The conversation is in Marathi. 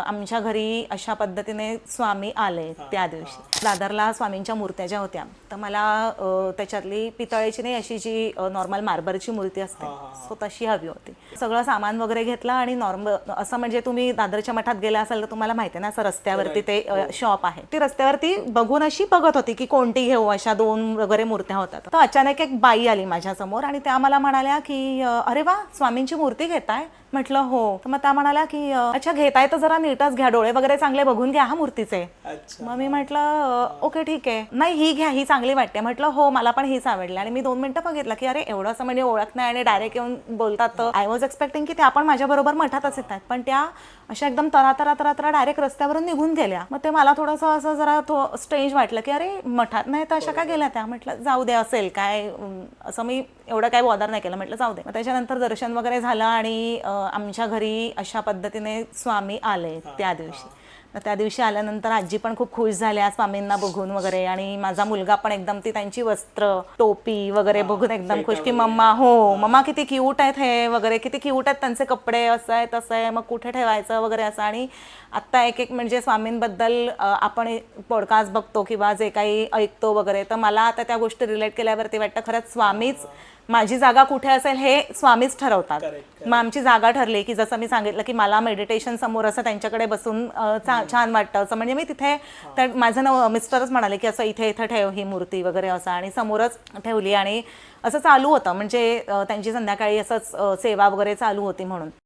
आमच्या घरी अशा पद्धतीने स्वामी आले त्या दिवशी। दादरला स्वामींच्या मूर्त्या ज्या होत्या तर मला त्याच्यातली पितळेची नाही अशी जी नॉर्मल मार्बलची मूर्ती असते सो तशी हवी होती। सगळं सामान वगैरे घेतलं आणि नॉर्मल असं म्हणजे तुम्ही दादरच्या मठात गेला असाल तर तुम्हाला माहिती आहे ना असं रस्त्यावरती ते शॉप आहे, ती रस्त्यावरती बघून अशी बघत होती की कोणती घेऊ, अशा दोन वगैरे मूर्त्या होत्या। तर अचानक एक बाई आली माझ्या समोर आणि त्या मला म्हणाल्या की अरे वा स्वामींची मूर्ती घेताय? म्हटलं हो। तर मग त्या म्हणाल्या की अच्छा घेताय तर जरा नीटच घ्या, डोळे वगैरे चांगले बघून घ्या हा मूर्तीचे। मग मी म्हटलं ओके ठीक आहे, नाही ही घ्या ही चांगली वाटते। म्हटलं हो मला पण हीच आवडली आणि मी 2 मिनिटं बघितलं की अरे एवढं असं म्हणजे ओळख नाही आणि डायरेक्ट येऊन बोलतात। आय वॉज एक्सपेक्टिंग की त्या पण माझ्या बरोबर मठातच येतात, पण त्या अशा एकदम तरा डायरेक्ट रस्त्यावरून निघून गेल्या। मग ते मला थोडंसं असं जरा स्ट्रेंज वाटलं की अरे मठात नाही तर अशा का गेल्या त्या? म्हटलं जाऊ दे असेल काय, असं मी एवढं काय बॉदर नाही केलं, म्हटलं जाऊ दे। त्याच्यानंतर दर्शन वगैरे झालं आणि आमच्या घरी अशा पद्धतीने स्वामी आले त्या दिवशी। त्या दिवशी आल्यानंतर आजी पण खूप खुश झाल्या स्वामींना बघून वगैरे, आणि माझा मुलगा पण एकदम ती त्यांची वस्त्र टोपी वगैरे बघून एकदम खुश की मम्मा हो मम्मा किती क्यूट आहेत हे वगैरे, किती क्यूट आहेत त्यांचे कपडे, असं आहे तसं आहे, मग कुठे ठेवायचं वगैरे असं। आणि आत्ता एक एक म्हणजे स्वामींबद्दल आपण पॉडकास्ट बघतो किंवा जे काही ऐकतो वगैरे, तर मला आता त्या गोष्टी रिलेट केल्यावरती वाटतं खरंच स्वामीच माझी जागा कुठे असेल हे स्वामीच ठरवतात। मग आमची जागा ठरली की जसं मी सांगितलं की मला मेडिटेशन समोर असं त्यांच्याकडे बसून छान वाटतं असं, म्हणजे मी तिथे तर माझं मिस्टरच म्हणाले की असं इथे इथं ठेव ही मूर्ती वगैरे असं, आणि समोरच ठेवली आणि असं चालू होतं म्हणजे त्यांची संध्याकाळी असंच सेवा वगैरे चालू होती म्हणून।